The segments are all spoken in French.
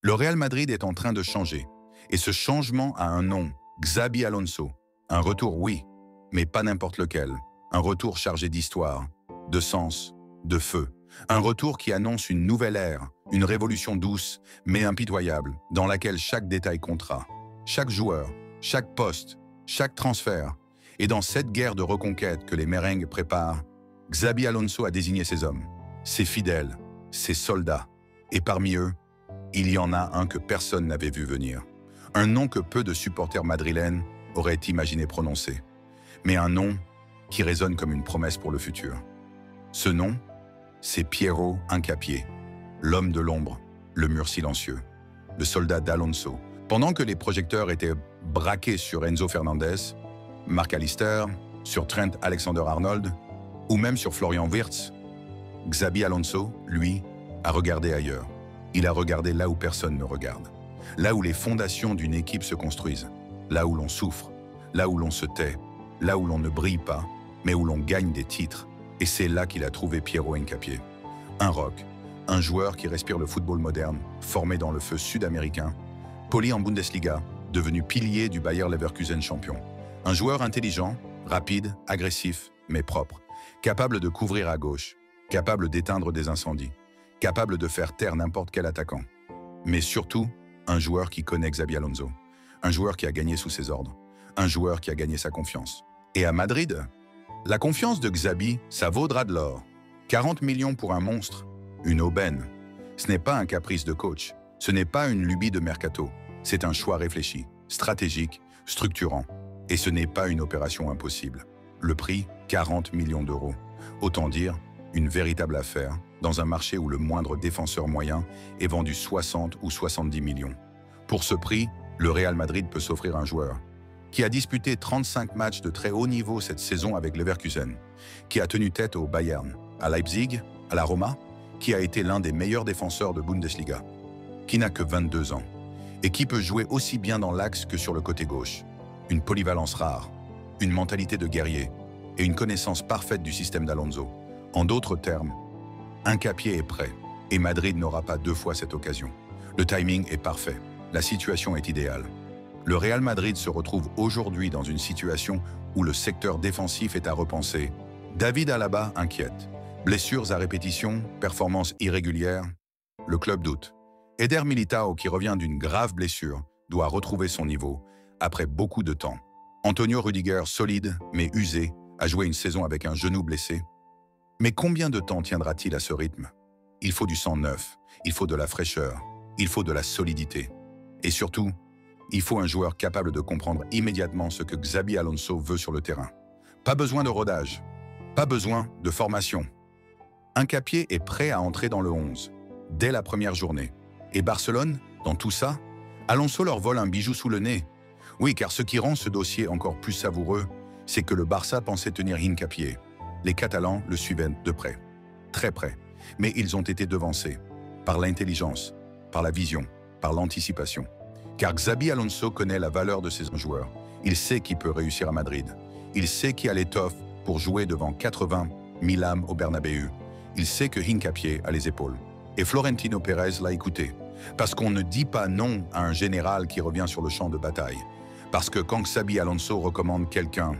Le Real Madrid est en train de changer. Et ce changement a un nom, Xabi Alonso. Un retour, oui, mais pas n'importe lequel. Un retour chargé d'histoire, de sens, de feu. Un retour qui annonce une nouvelle ère, une révolution douce, mais impitoyable, dans laquelle chaque détail comptera. Chaque joueur, chaque poste, chaque transfert. Et dans cette guerre de reconquête que les merengues préparent, Xabi Alonso a désigné ses hommes, ses fidèles, ses soldats. Et parmi eux, il y en a un que personne n'avait vu venir. Un nom que peu de supporters madrilènes auraient imaginé prononcer. Mais un nom qui résonne comme une promesse pour le futur. Ce nom, c'est Piero Hincapié, l'homme de l'ombre, le mur silencieux, le soldat d'Alonso. Pendant que les projecteurs étaient braqués sur Enzo Fernandez, Marc Allister, sur Trent Alexander-Arnold, ou même sur Florian Wirtz, Xabi Alonso, lui, a regardé ailleurs. Il a regardé là où personne ne regarde. Là où les fondations d'une équipe se construisent. Là où l'on souffre. Là où l'on se tait. Là où l'on ne brille pas, mais où l'on gagne des titres. Et c'est là qu'il a trouvé Piero Hincapié. Un rock, un joueur qui respire le football moderne, formé dans le feu sud-américain, poli en Bundesliga, devenu pilier du Bayer Leverkusen champion. Un joueur intelligent, rapide, agressif, mais propre, capable de couvrir à gauche, capable d'éteindre des incendies, capable de faire taire n'importe quel attaquant. Mais surtout, un joueur qui connaît Xabi Alonso, un joueur qui a gagné sous ses ordres, un joueur qui a gagné sa confiance. Et à Madrid, la confiance de Xabi, ça vaudra de l'or. 40 millions pour un monstre, une aubaine. Ce n'est pas un caprice de coach, ce n'est pas une lubie de mercato, c'est un choix réfléchi, stratégique, structurant. Et ce n'est pas une opération impossible. Le prix, 40 millions d'euros. Autant dire, une véritable affaire, dans un marché où le moindre défenseur moyen est vendu 60 ou 70 millions. Pour ce prix, le Real Madrid peut s'offrir un joueur qui a disputé 35 matchs de très haut niveau cette saison avec Leverkusen, qui a tenu tête au Bayern, à Leipzig, à la Roma, qui a été l'un des meilleurs défenseurs de Bundesliga, qui n'a que 22 ans, et qui peut jouer aussi bien dans l'axe que sur le côté gauche. Une polyvalence rare, une mentalité de guerrier et une connaissance parfaite du système d'Alonso. En d'autres termes, Hincapié est prêt, et Madrid n'aura pas deux fois cette occasion. Le timing est parfait, la situation est idéale. Le Real Madrid se retrouve aujourd'hui dans une situation où le secteur défensif est à repenser. David Alaba inquiète. Blessures à répétition, performances irrégulières. Le club doute. Eder Militao, qui revient d'une grave blessure, doit retrouver son niveau après beaucoup de temps. Antonio Rüdiger, solide mais usé, a joué une saison avec un genou blessé. Mais combien de temps tiendra-t-il à ce rythme? Il faut du sang neuf, il faut de la fraîcheur, il faut de la solidité. Et surtout, il faut un joueur capable de comprendre immédiatement ce que Xabi Alonso veut sur le terrain. Pas besoin de rodage, pas besoin de formation. Hincapié est prêt à entrer dans le 11, dès la première journée. Et Barcelone, dans tout ça, Alonso leur vole un bijou sous le nez. Oui, car ce qui rend ce dossier encore plus savoureux, c'est que le Barça pensait tenir Hincapié. Les Catalans le suivaient de près, très près. Mais ils ont été devancés par l'intelligence, par la vision, par l'anticipation. Car Xabi Alonso connaît la valeur de ses joueurs. Il sait qui peut réussir à Madrid. Il sait qui a l'étoffe pour jouer devant 80 000 âmes au Bernabéu. Il sait que Hincapié a les épaules. Et Florentino Pérez l'a écouté. Parce qu'on ne dit pas non à un général qui revient sur le champ de bataille. Parce que quand Xabi Alonso recommande quelqu'un,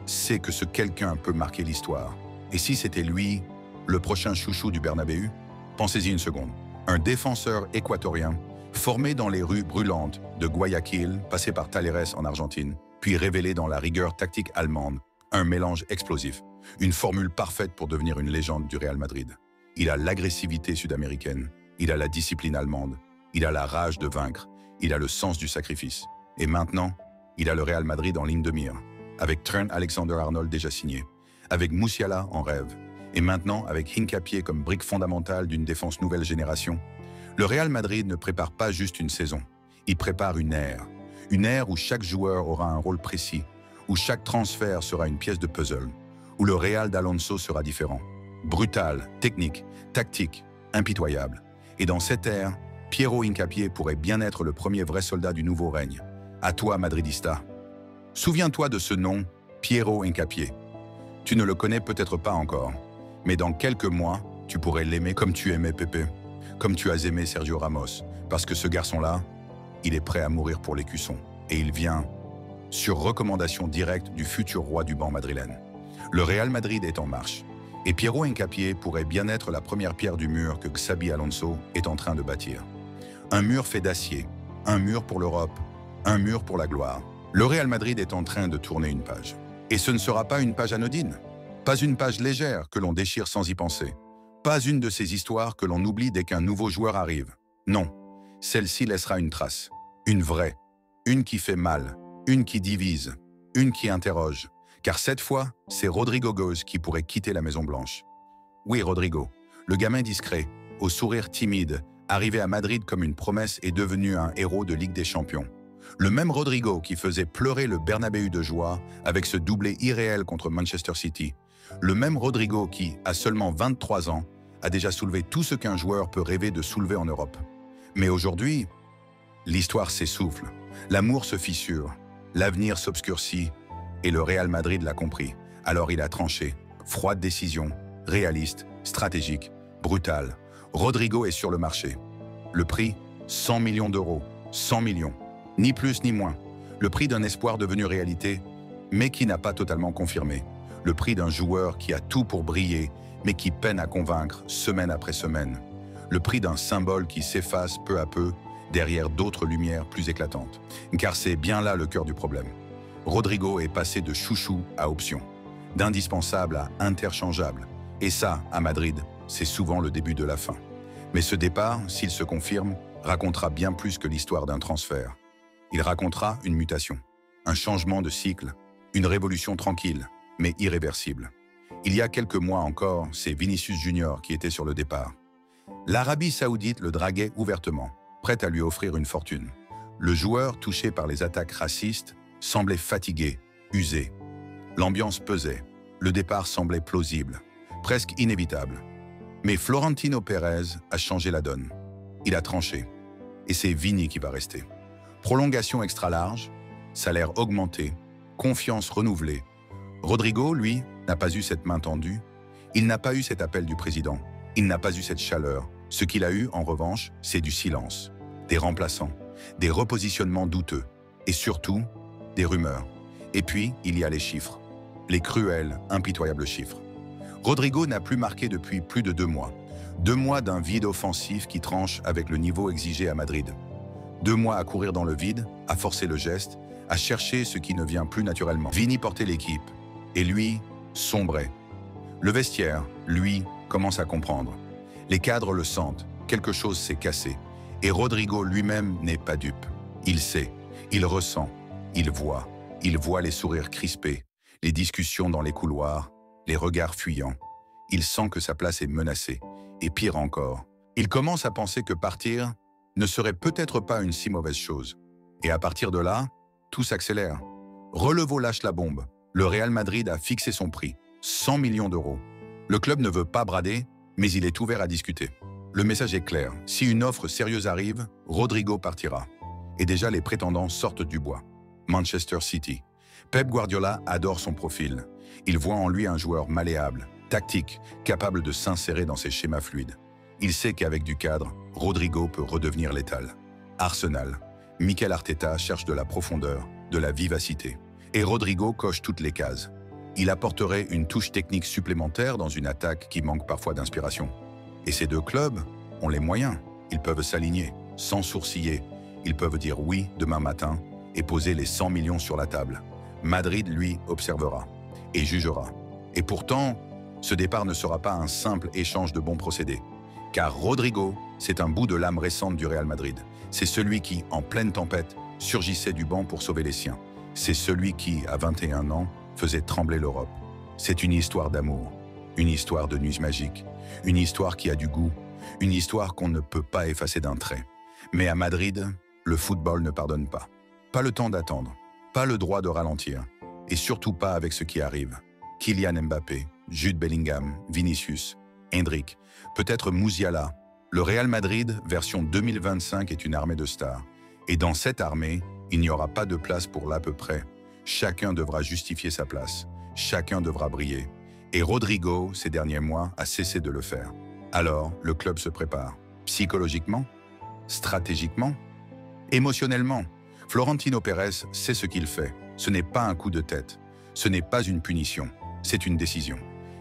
c'est que ce quelqu'un peut marquer l'histoire. Et si c'était lui, le prochain chouchou du Bernabéu? Pensez-y une seconde. Un défenseur équatorien, formé dans les rues brûlantes de Guayaquil, passé par Talleres en Argentine, puis révélé dans la rigueur tactique allemande, un mélange explosif, une formule parfaite pour devenir une légende du Real Madrid. Il a l'agressivité sud-américaine, il a la discipline allemande, il a la rage de vaincre, il a le sens du sacrifice. Et maintenant, il a le Real Madrid en ligne de mire, avec Trent Alexander-Arnold déjà signé, avec Musiala en rêve, et maintenant avec Hincapié comme brique fondamentale d'une défense nouvelle génération. Le Real Madrid ne prépare pas juste une saison, il prépare une ère où chaque joueur aura un rôle précis, où chaque transfert sera une pièce de puzzle, où le Real d'Alonso sera différent, brutal, technique, tactique, impitoyable. Et dans cette ère, Piero Hincapié pourrait bien être le premier vrai soldat du nouveau règne. À toi, Madridista. Souviens-toi de ce nom, Piero Hincapié. Tu ne le connais peut-être pas encore, mais dans quelques mois, tu pourrais l'aimer comme tu aimais Pepe. comme tu as aimé Sergio Ramos, parce que ce garçon-là, il est prêt à mourir pour l'écusson. Et il vient sur recommandation directe du futur roi du banc madrilène. Le Real Madrid est en marche. Et Piero Hincapié pourrait bien être la première pierre du mur que Xabi Alonso est en train de bâtir. Un mur fait d'acier, un mur pour l'Europe, un mur pour la gloire. Le Real Madrid est en train de tourner une page. Et ce ne sera pas une page anodine, pas une page légère que l'on déchire sans y penser, pas une de ces histoires que l'on oublie dès qu'un nouveau joueur arrive. Non, celle-ci laissera une trace, une vraie, une qui fait mal, une qui divise, une qui interroge. Car cette fois, c'est Rodrigo Goes qui pourrait quitter la Maison-Blanche. Oui, Rodrigo, le gamin discret, au sourire timide, arrivé à Madrid comme une promesse est devenu un héros de Ligue des Champions. Le même Rodrigo qui faisait pleurer le Bernabéu de joie avec ce doublé irréel contre Manchester City. Le même Rodrigo qui, à seulement 23 ans, a déjà soulevé tout ce qu'un joueur peut rêver de soulever en Europe. Mais aujourd'hui, l'histoire s'essouffle, l'amour se fissure, l'avenir s'obscurcit, et le Real Madrid l'a compris. Alors il a tranché. Froide décision, réaliste, stratégique, brutale. Rodrigo est sur le marché. Le prix, 100 millions d'euros. 100 millions. Ni plus ni moins. Le prix d'un espoir devenu réalité, mais qui n'a pas totalement confirmé. Le prix d'un joueur qui a tout pour briller, mais qui peine à convaincre semaine après semaine. Le prix d'un symbole qui s'efface peu à peu derrière d'autres lumières plus éclatantes. Car c'est bien là le cœur du problème. Rodrigo est passé de chouchou à option, d'indispensable à interchangeable. Et ça, à Madrid, c'est souvent le début de la fin. Mais ce départ, s'il se confirme, racontera bien plus que l'histoire d'un transfert. Il racontera une mutation, un changement de cycle, une révolution tranquille, mais irréversible. Il y a quelques mois encore, c'est Vinicius Junior qui était sur le départ. L'Arabie Saoudite le draguait ouvertement, prête à lui offrir une fortune. Le joueur, touché par les attaques racistes, semblait fatigué, usé. L'ambiance pesait. Le départ semblait plausible, presque inévitable. Mais Florentino Pérez a changé la donne. Il a tranché. Et c'est Vini qui va rester. Prolongation extra large, salaire augmenté, confiance renouvelée. Rodrigo, lui, n'a pas eu cette main tendue. Il n'a pas eu cet appel du président. Il n'a pas eu cette chaleur. Ce qu'il a eu, en revanche, c'est du silence, des remplaçants, des repositionnements douteux. Et surtout, des rumeurs. Et puis, il y a les chiffres. Les cruels, impitoyables chiffres. Rodrigo n'a plus marqué depuis plus de 2 mois. 2 mois d'un vide offensif qui tranche avec le niveau exigé à Madrid. 2 mois à courir dans le vide, à forcer le geste, à chercher ce qui ne vient plus naturellement. Vini portait l'équipe. Et lui, sombrait. Le vestiaire, lui, commence à comprendre. Les cadres le sentent. Quelque chose s'est cassé. Et Rodrigo lui-même n'est pas dupe. Il sait. Il ressent. Il voit les sourires crispés, les discussions dans les couloirs, les regards fuyants. Il sent que sa place est menacée. Et pire encore, il commence à penser que partir ne serait peut-être pas une si mauvaise chose. Et à partir de là, tout s'accélère. Relevo lâche la bombe. Le Real Madrid a fixé son prix, 100 millions d'euros. Le club ne veut pas brader, mais il est ouvert à discuter. Le message est clair. Si une offre sérieuse arrive, Rodrigo partira. Et déjà les prétendants sortent du bois. Manchester City. Pep Guardiola adore son profil. Il voit en lui un joueur malléable, tactique, capable de s'insérer dans ses schémas fluides. Il sait qu'avec du cadre, Rodrigo peut redevenir létal. Arsenal. Mikel Arteta cherche de la profondeur, de la vivacité. Et Rodrigo coche toutes les cases. Il apporterait une touche technique supplémentaire dans une attaque qui manque parfois d'inspiration. Et ces 2 clubs ont les moyens. Ils peuvent s'aligner, sans sourciller. Ils peuvent dire oui demain matin et poser les 100 millions sur la table. Madrid, lui, observera et jugera. Et pourtant, ce départ ne sera pas un simple échange de bons procédés. Car Rodrigo, c'est un bout de l'âme récente du Real Madrid. C'est celui qui, en pleine tempête, surgissait du banc pour sauver les siens. C'est celui qui, à 21 ans, faisait trembler l'Europe. C'est une histoire d'amour, une histoire de nuits magiques, une histoire qui a du goût, une histoire qu'on ne peut pas effacer d'un trait. Mais à Madrid, le football ne pardonne pas. Pas le temps d'attendre, pas le droit de ralentir, et surtout pas avec ce qui arrive. Kylian Mbappé, Jude Bellingham, Vinicius, Hendrick, peut-être Musiala. Le Real Madrid, version 2025, est une armée de stars. Et dans cette armée, il n'y aura pas de place pour l'à peu près. Chacun devra justifier sa place. Chacun devra briller. Et Rodrigo, ces derniers mois, a cessé de le faire. Alors, le club se prépare. Psychologiquement? Stratégiquement? Émotionnellement? Florentino Pérez sait ce qu'il fait. Ce n'est pas un coup de tête. Ce n'est pas une punition. C'est une décision.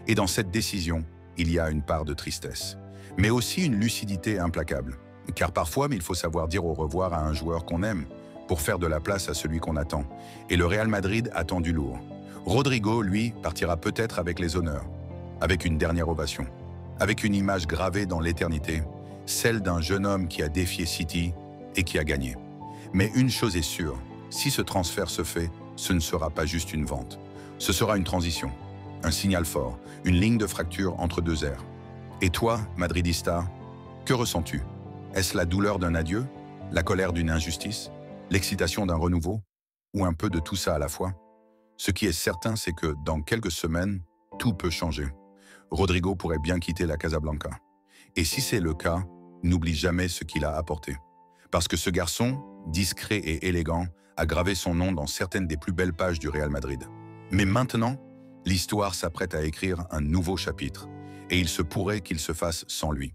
Et dans cette décision, il y a une part de tristesse. Mais aussi une lucidité implacable. Car parfois, il faut savoir dire au revoir à un joueur qu'on aime pour faire de la place à celui qu'on attend. Et le Real Madrid attend du lourd. Rodrigo, lui, partira peut-être avec les honneurs, avec une dernière ovation, avec une image gravée dans l'éternité, celle d'un jeune homme qui a défié City et qui a gagné. Mais une chose est sûre, si ce transfert se fait, ce ne sera pas juste une vente. Ce sera une transition, un signal fort, une ligne de fracture entre deux ères. Et toi, Madridista, que ressens-tu? Est-ce la douleur d'un adieu, la colère d'une injustice, l'excitation d'un renouveau, ou un peu de tout ça à la fois? Ce qui est certain, c'est que dans quelques semaines, tout peut changer. Rodrigo pourrait bien quitter la Casablanca. Et si c'est le cas, n'oublie jamais ce qu'il a apporté. Parce que ce garçon, discret et élégant, a gravé son nom dans certaines des plus belles pages du Real Madrid. Mais maintenant, l'histoire s'apprête à écrire un nouveau chapitre, et il se pourrait qu'il se fasse sans lui.